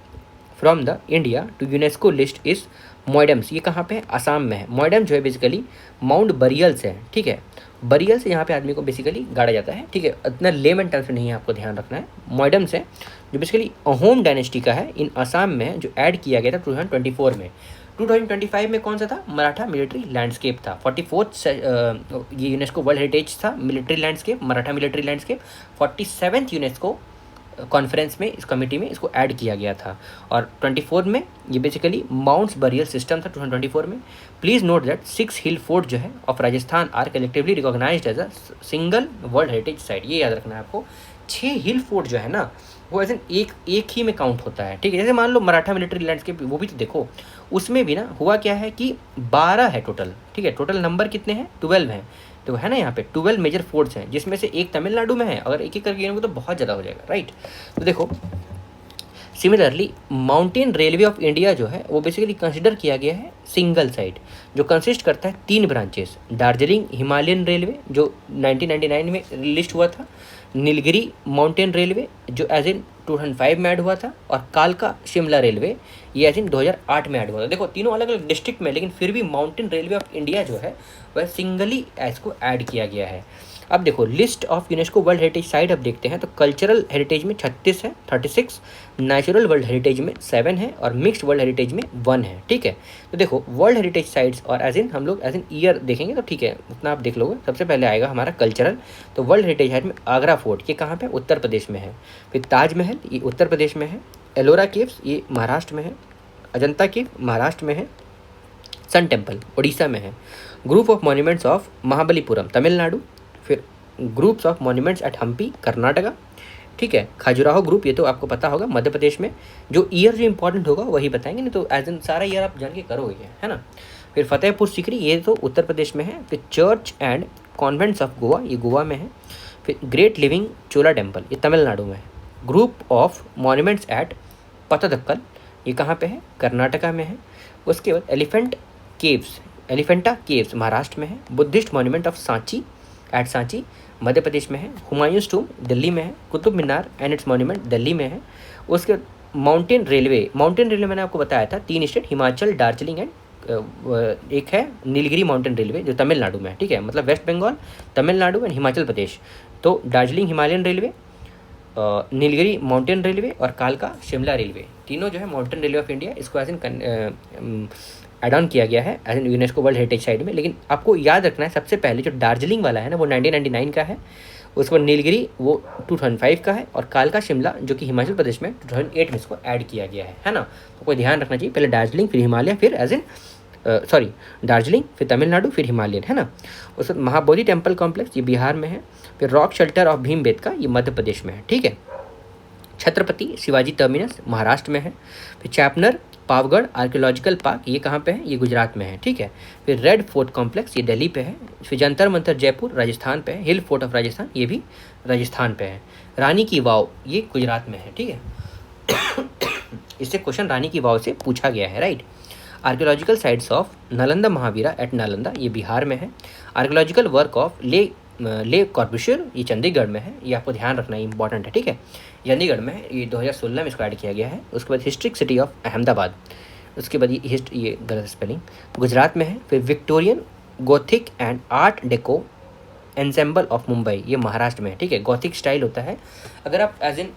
from the India to UNESCO list is Moidams. ये कहाँ पे है? असम में है। मोइडम जो है बेसिकली माउंट बरियल्स है। ठीक है, बरियल्स यहाँ पे आदमी को बेसिकली गाड़ा जाता है। ठीक है, इतना लेमन टर्म्स में नहीं है, आपको ध्यान रखना है। मोइडम्स है जो बेसिकली अहोम डायनेस्टी का है, इन असम में है, जो ऐड किया गया था 2024 में। 2025 में कौन सा था? मराठा मिलिट्री लैंडस्केप था। 44th ये यूनेस्को वर्ल्ड हेरिटेज था, military landscape, Maratha military landscape. 47th UNESCO conference में इस कमेटी में इसको ऐड किया गया था। और 24 में ये बेसिकली माउंट्स बरियल सिस्टम था 2024 में। Please note that 6 hill fort जो है of Rajasthan are collectively recognized as a single world heritage site. ये याद रखना है आपको। 6 हिल फोर्ट जो है ना वो ऐसे एक ही में काउंट होता है। ठीक है, जैसे मान लो मराठा मिलिट्री लैंडस्केप, वो भी तो देखो, उसमें भी ना हुआ क्या है कि 12 है टोटल। ठीक है, टोटल नंबर कितने हैं? 12 हैं। तो है ना यहाँ पे 12 मेजर फोर्ट्स हैं, जिसमें से एक तमिलनाडु में है। अगर एक एक करके गिनोगे तो बहुत ज़्यादा हो जाएगा, राइट? तो देखो similarly mountain railway of India जो है वो बेसिकली कंसिडर किया गया है सिंगल साइट, जो कंसिस्ट करता है 3 ब्रांचेस। दार्जिलिंग हिमालयन रेलवे जो 1999 में लिस्ट हुआ था, नीलगिरी माउंटेन रेलवे जो एज इन 2005 में ऐड हुआ था, और कालका शिमला रेलवे ये एज इन 2008 में ऐड हुआ था। देखो तीनों अलग अलग डिस्ट्रिक्ट में, लेकिन फिर भी माउंटेन रेलवे ऑफ इंडिया जो है वह सिंगली इसको ऐड किया गया है। अब देखो list of UNESCO world heritage site अब देखते हैं। तो कल्चरल हेरिटेज में 36 है, 36, नेचुरल वर्ल्ड हेरिटेज में 7 है और मिक्स्ड वर्ल्ड हेरिटेज में 1 है। ठीक है, तो देखो वर्ल्ड हेरिटेज साइट्स और एज इन हम लोग एज इन ईयर देखेंगे तो ठीक है उतना आप देख लोगे। सबसे पहले आएगा हमारा कल्चरल। तो वर्ल्ड हेरिटेज साइट में आगरा फोर्ट, ये कहाँ पे? उत्तर प्रदेश में है। फिर ताजमहल ये उत्तर प्रदेश में है। एलोरा केव्स ये महाराष्ट्र में है। अजंता केव महाराष्ट्र में है। सन टेम्पल उड़ीसा में है। Group of monuments of Mahabalipuram Tamil Nadu. फिर groups of monuments at Hampi Karnataka. ठीक है, खजुराहो ग्रुप ये तो आपको पता होगा मध्य प्रदेश में। जो ईयर जो इंपॉर्टेंट होगा वही बताएंगे, नहीं तो एज इन सारा ईयर आप जान के करोगे, है ना। फिर फतेहपुर सीकरी ये तो उत्तर प्रदेश में है। फिर church and convents of Goa ये गोवा में है। फिर ग्रेट लिविंग चोला टेम्पल ये तमिलनाडु में है। ग्रुप ऑफ मॉन्यूमेंट्स एट पतदक्कल ये कहाँ पे है? कर्नाटका में है। उसके बाद एलिफेंटा केव्स महाराष्ट्र में है। Buddhist monument of Sanchi at Sanchi Madhya Pradesh में है। हुमायूंस टूम दिल्ली में है। Qutub Minar and its monument Delhi में है। उसके माउंटेन रेलवे मैंने आपको बताया था 3 स्टेट, हिमाचल, दार्जिलिंग एंड एक है नीलगिरी माउंटेन रेलवे जो तमिलनाडु में है, ठीक है, मतलब वेस्ट बंगाल, तमिलनाडु एंड हिमाचल प्रदेश। तो Darjeeling Himalayan railway, Nilgiri mountain railway और कालका शिमला रेलवे, तीनों जो है माउंटेन रेलवे ऑफ इंडिया, इसको एज इन एड ऑन किया गया है as an UNESCO world heritage site में। लेकिन आपको याद रखना है सबसे पहले जो दार्जिलिंग वाला है ना वो 1999 का है, उसके बाद नीलगिरी वो 2005 का है, और कालका शिमला जो कि हिमाचल प्रदेश में 2008 में इसको ऐड किया गया है ना। तो कोई ध्यान रखना चाहिए, पहले दार्जिलिंग फिर हिमालय फिर एज इन दार्जिलिंग फिर तमिलनाडु फिर हिमालयन, है ना। उसके बाद महाबोधि टेम्पल कॉम्प्लेक्स ये बिहार में है। फिर रॉक शेल्टर ऑफ भीमबेटका ये मध्य प्रदेश में है, ठीक है। छत्रपति शिवाजी टर्मिनस महाराष्ट्र में है। फिर चैपनर पावगढ़ आर्कियोलॉजिकल पार्क ये कहाँ पे है, ये गुजरात में है, ठीक है। फिर रेड फोर्ट कॉम्प्लेक्स ये दिल्ली पे है। फिर जंतर मंतर जयपुर राजस्थान पे है। हिल फोर्ट ऑफ राजस्थान ये भी राजस्थान पे है। रानी की वाव ये गुजरात में है, ठीक है। इससे क्वेश्चन रानी की वाव से पूछा गया है, right. Archaeological sites of Nalanda Mahavira at Nalanda ये बिहार में है। आर्कियोलॉजिकल वर्क ऑफ ले कॉर्बुशियर ये चंडीगढ़ में है, ये आपको ध्यान रखना इंपॉर्टेंट है, ठीक है, चंडीगढ़ में है। ये 2016 में इसको ऐड किया गया है। उसके बाद हिस्ट्रिक सिटी ऑफ अहमदाबाद, उसके बाद ये गलत स्पेलिंग, गुजरात में है। फिर Victorian Gothic and art deco ensemble of Mumbai ये महाराष्ट्र में है, ठीक है। गॉथिक स्टाइल होता है, अगर आप एज इन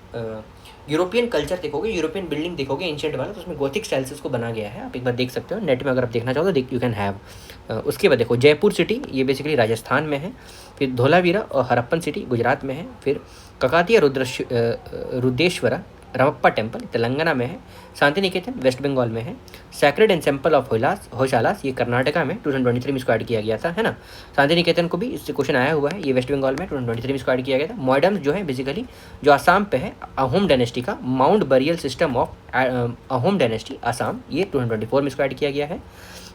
यूरोपियन कल्चर देखोगे, यूरोपियन बिल्डिंग देखोगे एंशिएंट वाला, तो उसमें गोथिक स्टाइल से उसको बना गया है। आप एक बार देख सकते हो नेट में, अगर आप देखना चाहो तो यू कैन हैव। उसके बाद देखो जयपुर सिटी ये बेसिकली राजस्थान में है। फिर धोलावीरा और हरप्पन सिटी गुजरात में है। फिर ककातिया रुद्रेश्वरा रमप्पा टेम्पल तेलंगाना में है। शांति निकेतन वेस्ट बंगाल में है। सैक्रेड एंड टेम्पल ऑफ होशालास ये कर्नाटका में 2023 में इसको ऐड किया गया था, है ना। शांति निकेतन को भी इससे क्वेश्चन आया हुआ है, ये वेस्ट बंगाल में 2023 में इसको ऐड किया गया था। मोइडम जो है बेसिकली जो आसाम पे है, अहोम डायनेस्टी का mount burial system of Ahom dynasty Assam ये 2024 में इसको ऐड किया गया है।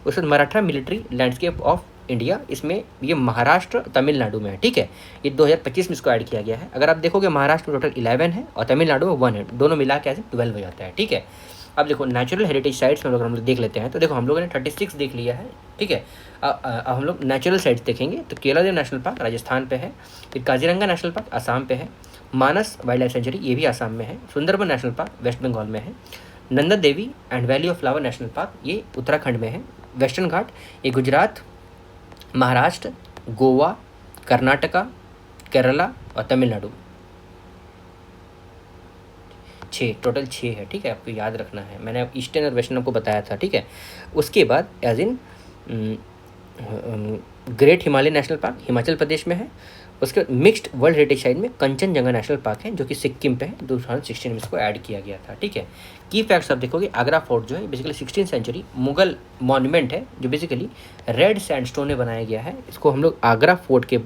उसके बाद Maratha military landscape of India, इसमें ये महाराष्ट्र तमिलनाडु में है, ठीक है। ये 2025 में इसको ऐड किया गया है। अगर आप देखोगे महाराष्ट्र में टोटल 11 है और तमिलनाडु में 1 है, दोनों मिला के ऐसे 12 हो जाता है, ठीक है। अब देखो नेचुरल हेरिटेज साइट्स में हम लोग देख लेते हैं। तो देखो हम लोगों ने 36 देख लिया है, ठीक है। अब हम लोग नेचुरल साइट्स देखेंगे तो केलादेव नेशनल पार्क राजस्थान पे है। फिर काजीरंगा नेशनल पार्क आसाम पे है। मानस वाइल्ड लाइफ सेंचुरी ये भी आसाम में है। Sundarban national park West Bengal में है। Nanda Devi and valley of flower national park ये उत्तराखंड में है। वेस्टर्न घाट ये गुजरात, महाराष्ट्र, गोवा, कर्नाटका, केरला और तमिलनाडु, 6 टोटल 6 है, ठीक है। आपको याद रखना है, मैंने ईस्टर्न और वेस्टर्न आपको बताया था, ठीक है। उसके बाद as in great Himalaya national park Himachal Pradesh में है। उसके बाद मिक्स्ड वर्ल्ड हेरिटेज साइट में कंचनजंगा नेशनल पार्क है जो कि सिक्किम पे है, 2016 में इसको ऐड किया गया था, ठीक है। की फैक्ट्स आप देखोगे, आगरा फोर्ट जो है basically 16th century Mughal monument है जो बेसिकली रेड सैंडस्टोन में बनाया गया है। इसको हम लोग आगरा फोर्ट के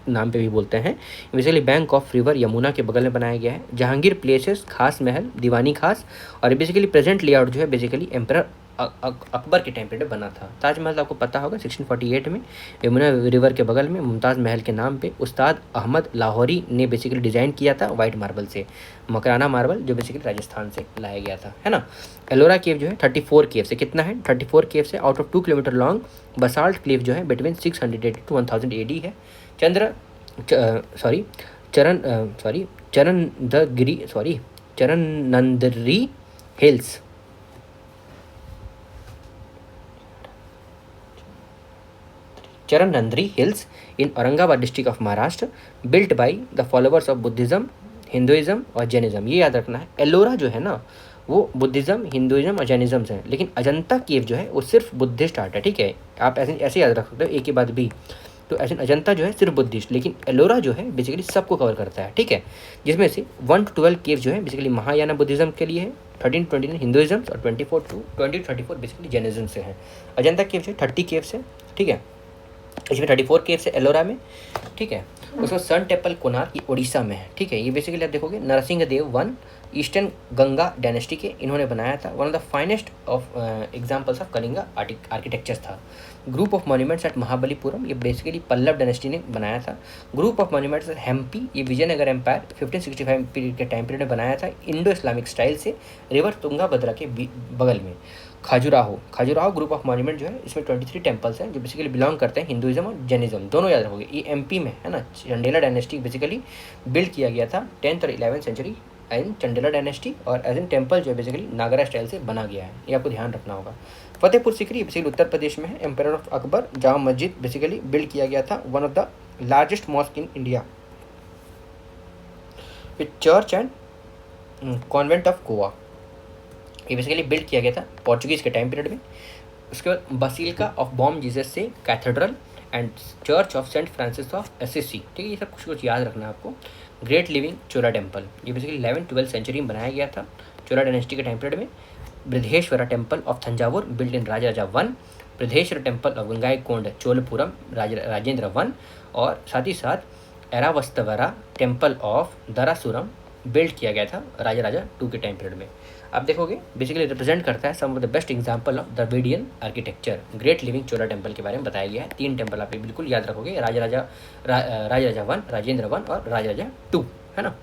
नाम पे भी बोलते हैं। Basically bank of river Yamuna के बगल में बनाया गया है। जहांगीर प्लेसेस, खास महल, दीवानी खास, और बेसिकली प्रेजेंट लेआउट जो है बेसिकली एम्परर अकबर के टाइम पीरियड बना था। ताजमहल आपको पता होगा 1648 में यमुना रिवर के बगल में मुमताज़ महल के नाम पे उस्ताद अहमद लाहौरी ने बेसिकली डिज़ाइन किया था वाइट मार्बल से, मकराना मार्बल जो बेसिकली राजस्थान से लाया गया था, है ना। एलोरा केव जो है 34 केव से, कितना है 34 केव से, out of 2 kilometre long basalt cliff जो है बिटवीन 680 to 1000 AD है। Charanandri hills Charanandri hills in Aurangabad district of Maharashtra, built by the followers of Buddhism, Hinduism और जैनिज्म। ये याद रखना है, एलोरा जो है ना वो बुद्धिज़्म, हिंदुइज्म और जैनिज्म से है, लेकिन अजंता केव जो है वो सिर्फ बुद्धिस्ट आर्ट है, ठीक है। आप ऐसे याद रख सकते हो एक के बाद भी। तो ऐसे अजंता जो है सिर्फ बुद्धिस्ट, लेकिन एलोरा जो है बेसिकली सबको कवर करता है, ठीक है। जिसमें से 1 to 12 केव जो है बेसिकली महायाना बुद्धिज़्म के लिए है, 13 to 29 हिंदुइज्म और 24 to 34 बेसिकली जैनिज्म से है। अजंता केव जो है 30 केव से, ठीक है। इसमें 34 केव से एलोरा में, ठीक है। उसमें सन टेम्पल कोणार्क ये उड़ीसा में है, ठीक है। ये बेसिकली आप देखोगे नरसिंह देव 1 ईस्टर्न गंगा डायनेस्टी के इन्होंने बनाया था। One of the finest of examples of Kalinga architecture था। Group of monuments at Mahabalipuram ये बेसिकली पल्लव डायनेस्टी ने बनाया था। Group of monuments at Hampi ये विजयनगर एम्पायर 1565 पीरियड के टाइम पीरियड में बनाया था इंडो इस्लामिक स्टाइल से, रिवर तुंगाभद्रा के बगल में। खजुराहो ग्रुप ऑफ मॉन्यूमेंट जो है इसमें 23 टेम्पल्स हैं जो बेसिकली बिलोंग करते हैं हिंदुइज्म और जैनिज्म, दोनों याद रखोगे। ये एमपी में है ना। चंडेला डायनेस्टी बेसिकली बिल्ड किया गया था 10th और 11th century and Chandela dynasty, और एज एन टेम्पल जो है बेसिकली नागरा स्टाइल से बना गया है, ये आपको ध्यान रखना होगा। फतेहपुर सीकरी बेसिकली उत्तर प्रदेश में है। Empire of Akbar Jama Masjid basically build किया गया था, one of the largest mosque in India with church and convent of Goa. ये बेसिकली बिल्ड किया गया था पोर्चुगीज़ के टाइम पीरियड में। उसके बाद बसीलिका ऑफ बॉम जीसस से cathedral and church of Saint Francis of Assisi, ठीक है, ये सब कुछ कुछ याद रखना है आपको। ग्रेट लिविंग चोला टेम्पल, ये बेसिकली 11th-12th सेंचुरी में बनाया गया था चोला डायनेस्टी के टाइम पीरियड में। Brihadeeswara temple of Thanjavur build in Rajaraja 1। Brihadeeswara temple of Gangaikonda Cholapuram Rajendra 1। और साथ ही साथ Airavatesvara temple of Darasuram build किया गया था राजा 2 के टाइम पीरियड में। आप देखोगे बेसिकली रिप्रेजेंट करता है some of the best example of Dravidian architecture. Great living Chola temple के बारे में बताया गया है। 3 टेम्पल आप बिल्कुल याद रखोगे, राजराजा 1, राजेंद्र 1 और राजराजा 2, है ना।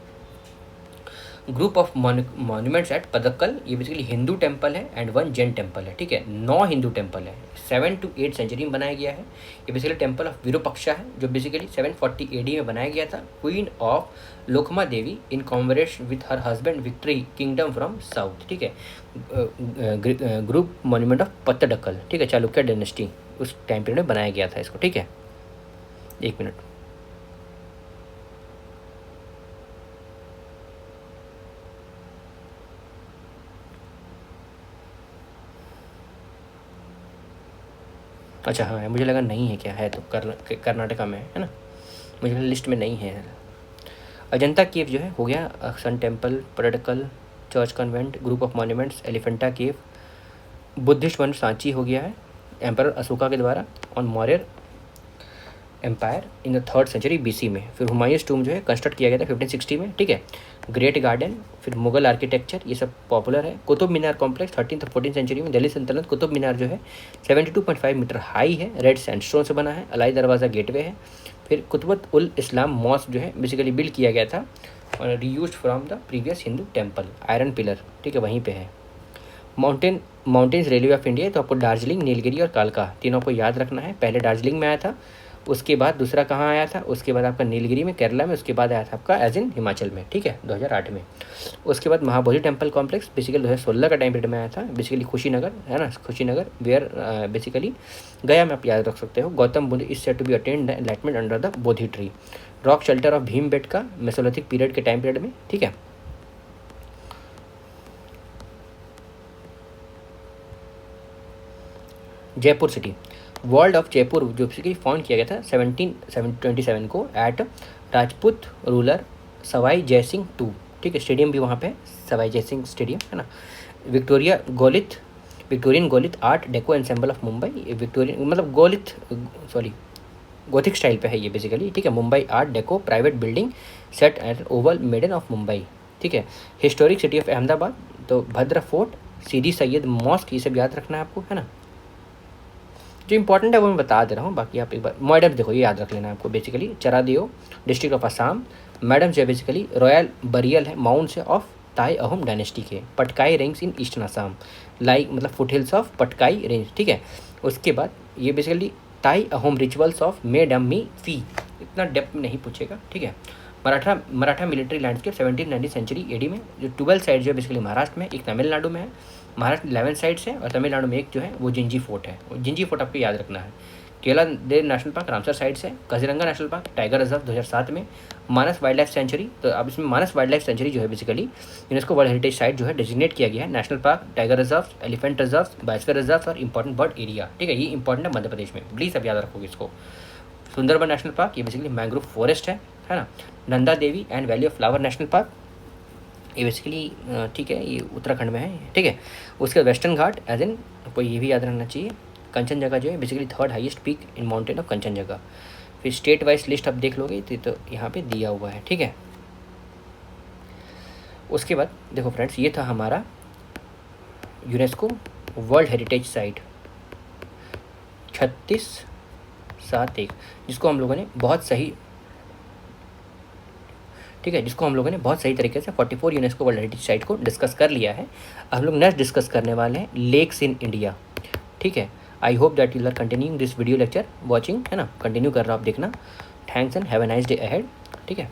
ग्रुप ऑफ मॉन्यूमेंट्स एट पदक्कल, ये बेसिकली हिंदू टेम्पल है एंड 1 जैन टेम्पल है, ठीक है। 9 हिंदू टेम्पल है, 7 to 8 सेंचुरी में बनाया गया है। ये बेसिकली टेम्पल ऑफ विरूपक्षा है जो बेसिकली 740 AD में बनाया गया था। Queen of Lokma Devi in commemoration with her husband victory kingdom from south, ठीक है। ग्रुप मॉन्यूमेंट ऑफ पत्तडकल, ठीक है, चालुक्य डायनेस्टी उस टाइम पीरियड में बनाया गया था इसको, ठीक है। 1 मिनट। अच्छा हाँ, मुझे लगा नहीं है, क्या है तो कर्नाटका में है ना, मुझे लगा लिस्ट में नहीं है। अजंता केव जो है हो गया, sun temple, Pattadakal, church convent, group of monuments, Elephanta cave, Buddhist one Sanchi हो गया है एम्पर अशोका के द्वारा on Maurya empire in the 3rd century BC में। फिर हुमायूंस टूम जो है कंस्ट्रक्ट किया गया था 1560 में, ठीक है। ग्रेट गार्डन, फिर मुगल आर्किटेक्चर, ये सब पॉपुलर है। कुतुब मीनार कॉम्प्लेक्स 13th और 14th सेंचुरी में दिल्ली सल्तनत। कुतुब मीनार जो है 72.5 मीटर हाई है, रेड सैंडस्टोन से बना है। अलाई दरवाज़ा गेटवे है। फिर कुतुबत उल इस्लाम मॉस्क जो है बेसिकली बिल्ड किया गया था और reused from the previous Hindu temple, iron pillar, ठीक है, वहीं पे है। माउंटेन्स रेलवे ऑफ इंडिया, तो आपको दार्जिलिंग, नीलगिरी और कालका तीनों को याद रखना है। पहले दार्जिलिंग में आया था, उसके बाद दूसरा कहाँ आया था, उसके बाद आपका नीलगिरी में केरला में, उसके बाद आया था आपका एज इन हिमाचल में, ठीक है, 2008 में। उसके बाद महाबोधि टेम्पल कॉम्प्लेक्स बेसिकली 2016 का टाइम पीरियड में आया था, बेसिकली खुशीनगर है ना, खुशीनगर वेयर बेसिकली गया में आप याद रख सकते हो। Gautam Buddha is said to be attend the enlightenment under the Bodhi tree. Rock shelter of Bhimbetka Mesolithic period के टाइम पीरियड में, ठीक है। Jaipur city, world of Jaipur जो बेसिकली फाउंड किया गया था 1727 को एट राजपूत रूलर सवाई जयसिंह 2, ठीक है। स्टेडियम भी वहाँ पे सवाई जयसिंह स्टेडियम है ना। विक्टोरियन गोलिथ art deco ensemble of Mumbai, Victorian मतलब गोथिक स्टाइल पे है ये बेसिकली, ठीक है। Mumbai art deco private building set at oval Maidan of Mumbai, ठीक है। हिस्टोरिक सिटी ऑफ अहमदाबाद, तो भद्र फोर्ट, सीदी सैयद मॉस्क, ये सब याद रखना है आपको, है ना। जो इंपॉर्टेंट है वो मैं बता दे रहा हूँ, बाकी आप एक बार मॉडर्न देखो, ये याद रख लेना है आपको basically. Charaideo district of Assam, Moidam जो है बेसिकली रॉयल बरियल है माउंट से ऑफ ताई अहोम डायनेस्टी के। Patkai range in eastern Assam, like मतलब foot hills of Patkai range, ठीक है। उसके बाद ये basically Tai Ahom rituals of Medam Me Phi, इतना डेप्थ में नहीं पूछेगा, ठीक है। Maratha military landscape 17th-19th century AD में, जो 12 साइड जो है बेसिकली महाराष्ट्र में, एक तमिलनाडु में है। महाराष्ट्र 11 साइड से और तमिलनाडु में एक जो है वो जिंजी फोर्ट है, जिंजी फोर्ट आपको याद रखना है। केला देव नेशनल पार्क रामसर साइड से, Kaziranga national park tiger reserve 2007 में। मानस वाइल्ड लाइफ सेंचुरी, तो अब इसमें मानस वाइल्ड लाइफ सेंचुरी जो है basically UNESCO world heritage site जो है डेजिग्नेट किया गया है। National park, tiger reserve, elephant reserve, biosphere reserve और इंपॉर्टेंट बर्ड एरिया, ठीक है। ये इंपॉर्टेंट है मध्य प्रदेश में, प्लीज़ अब याद रखोगे इसको। सुंदरबन नेशनल पार्क, ये बेसिकली मैंग्रोव फॉरेस्ट है ना। Nanda Devi and valley of flower national park, ये बेसिकली ठीक है, ये उत्तराखंड में है, ठीक है। उसके वेस्टर्न घाट एज इन आपको ये भी याद रखना चाहिए। कंचनजंगा जो है basically 3rd highest peak in mountain of Kanchenjunga. फिर स्टेट वाइज लिस्ट आप देख लोगे तो यहाँ पे दिया हुआ है, ठीक है। उसके बाद देखो फ्रेंड्स, ये था हमारा यूनेस्को वर्ल्ड हेरिटेज साइट 3671, जिसको हम लोगों ने बहुत सही ठीक है, जिसको हम लोगों ने बहुत सही तरीके से 44 यूनेस्को वर्ल्ड हेरिटेज साइट को डिस्कस कर लिया है। हम लोग नेक्स्ट डिस्कस करने वाले हैं लेक्स इन इंडिया। ठीक है, I hope that you are continuing this video lecture watching, है ना, कंटिन्यू कर रहा हो आप देखना। Thanks and have a nice day ahead. ठीक है।